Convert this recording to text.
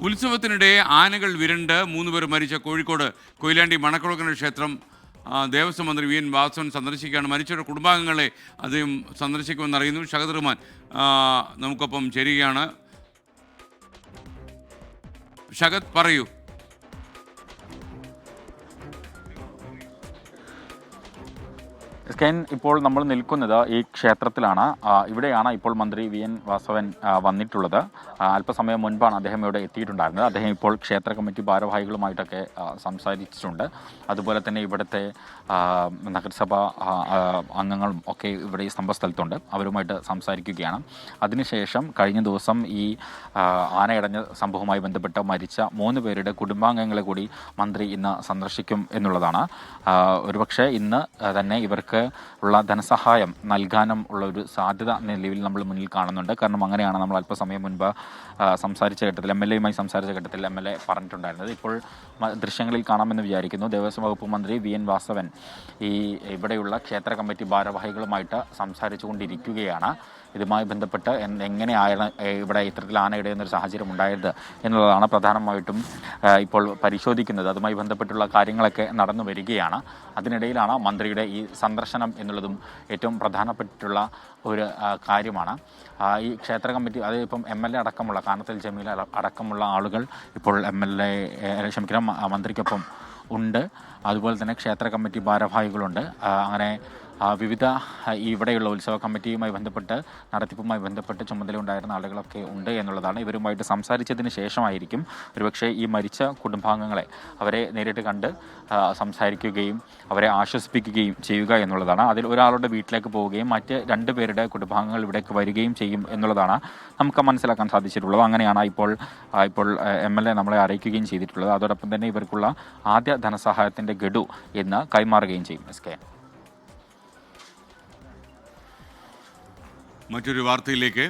ഉത്സവത്തിനിടെ ആനകൾ വിരണ്ട് 3 പേർ മരിച്ച കോഴിക്കോട് കൊയിലാണ്ടി മണക്കുളങ്ങര ക്ഷേത്രം ദേവസ്വം മന്ത്രി വി എൻ വാസവൻ സന്ദർശിക്കുകയാണ്. മരിച്ചവരുടെ കുടുംബാംഗങ്ങളെ അദ്ദേഹം സന്ദർശിക്കുമെന്ന് അറിയുന്നു. ഷഹദ് റഹ്മാൻ നമുക്കൊപ്പം ചേരുകയാണ്. ഷഹദ്, പറയൂ. ഇപ്പോൾ നമ്മൾ നിൽക്കുന്നത് ഈ ക്ഷേത്രത്തിലാണ്. ഇവിടെയാണ് ഇപ്പോൾ മന്ത്രി വി എൻ വാസവൻ വന്നിട്ടുള്ളത്. അല്പസമയം മുൻപാണ് അദ്ദേഹം ഇവിടെ എത്തിയിട്ടുണ്ടായിരുന്നത്. അദ്ദേഹം ഇപ്പോൾ ക്ഷേത്ര കമ്മിറ്റി ഭാരവാഹികളുമായിട്ടൊക്കെ സംസാരിച്ചിട്ടുണ്ട്. അതുപോലെ തന്നെ ഇവിടുത്തെ നഗരസഭ അംഗങ്ങളും ഒക്കെ ഇവിടെ ഈ സംഭവസ്ഥലത്തുണ്ട്. അവരുമായിട്ട് സംസാരിക്കുകയാണ്. അതിനുശേഷം കഴിഞ്ഞ ദിവസം ഈ ആനയടഞ്ഞ സംഭവവുമായി ബന്ധപ്പെട്ട് മരിച്ച 3 പേരുടെ കുടുംബാംഗങ്ങളെ കൂടി മന്ത്രി ഇന്ന് സന്ദർശിക്കും എന്നുള്ളതാണ്. ഒരുപക്ഷെ ഇന്ന് തന്നെ ഇവർക്ക് ഉള്ള ധനസഹായം നൽകാനും ഉള്ള ഒരു സാധ്യത നിലവിൽ നമ്മൾ മുന്നിൽ കാണുന്നുണ്ട്. കാരണം അങ്ങനെയാണ് നമ്മൾ അല്പസമയം മുൻപ് സംസാരിച്ച ഘട്ടത്തിൽ MLA-യുമായി സംസാരിച്ച ഘട്ടത്തിൽ MLA പറഞ്ഞിട്ടുണ്ടായിരുന്നത്. ഇപ്പോൾ ദൃശ്യങ്ങളിൽ കാണാമെന്ന് വിചാരിക്കുന്നു. ദേവസ്വം വകുപ്പ് മന്ത്രി വി എൻ വാസവൻ ഇവിടെയുള്ള ക്ഷേത്ര കമ്മിറ്റി ഭാരവാഹികളുമായിട്ട് സംസാരിച്ചു കൊണ്ടിരിക്കുകയാണ്. ഇതുമായി ബന്ധപ്പെട്ട് എങ്ങനെയാണ് ഇവിടെ ഇത്തരത്തിൽ ആനയിടയുന്നൊരു സാഹചര്യം ഉണ്ടായത് എന്നുള്ളതാണ് പ്രധാനമായിട്ടും ഇപ്പോൾ പരിശോധിക്കുന്നത്. അതുമായി ബന്ധപ്പെട്ടുള്ള കാര്യങ്ങളൊക്കെ നടന്നു വരികയാണ്. അതിനിടയിലാണ് മന്ത്രിയുടെ ഈ സന്ദർശനം എന്നുള്ളതും ഏറ്റവും പ്രധാനപ്പെട്ടിട്ടുള്ള ഒരു കാര്യമാണ്. ഈ ക്ഷേത്ര കമ്മിറ്റി ഇപ്പം MLA അടക്കമുള്ള കാനത്തിൽ ജമീല അടക്കമുള്ള ആളുകൾ ഇപ്പോൾ മന്ത്രിക്കൊപ്പം ഉണ്ട്. അതുപോലെ തന്നെ ക്ഷേത്ര കമ്മിറ്റി ഭാരവാഹികളുണ്ട്. അങ്ങനെ വിവിധ ഇവിടെയുള്ള ഉത്സവ കമ്മിറ്റിയുമായി ബന്ധപ്പെട്ട് നടത്തിപ്പുമായി ബന്ധപ്പെട്ട് ചുമതലയുണ്ടായിരുന്ന ആളുകളൊക്കെ ഉണ്ട് എന്നുള്ളതാണ്. ഇവരുമായിട്ട് സംസാരിച്ചതിന് ശേഷമായിരിക്കും ഒരുപക്ഷെ ഈ മരിച്ച കുടുംബാംഗങ്ങളെ അവരെ നേരിട്ട് കണ്ട് സംസാരിക്കുകയും അവരെ ആശ്വസിപ്പിക്കുകയും ചെയ്യുക എന്നുള്ളതാണ്. അതിൽ ഒരാളുടെ വീട്ടിലേക്ക് പോവുകയും മറ്റ് 2 പേരുടെ കുടുംബാംഗങ്ങൾ ഇവിടേക്ക് വരികയും ചെയ്യും എന്നുള്ളതാണ് നമുക്ക് മനസ്സിലാക്കാൻ സാധിച്ചിട്ടുള്ളത്. അങ്ങനെയാണ് ഇപ്പോൾ MLA നമ്മളെ അറിയിക്കുകയും ചെയ്തിട്ടുള്ളത്. അതോടൊപ്പം തന്നെ ഇവർക്കുള്ള ആദ്യ ധനസഹായത്തിൻ്റെ ഗഡു ഇന്ന് കൈമാറുകയും ചെയ്യും. മറ്റൊരു വാർത്തയിലേക്ക്.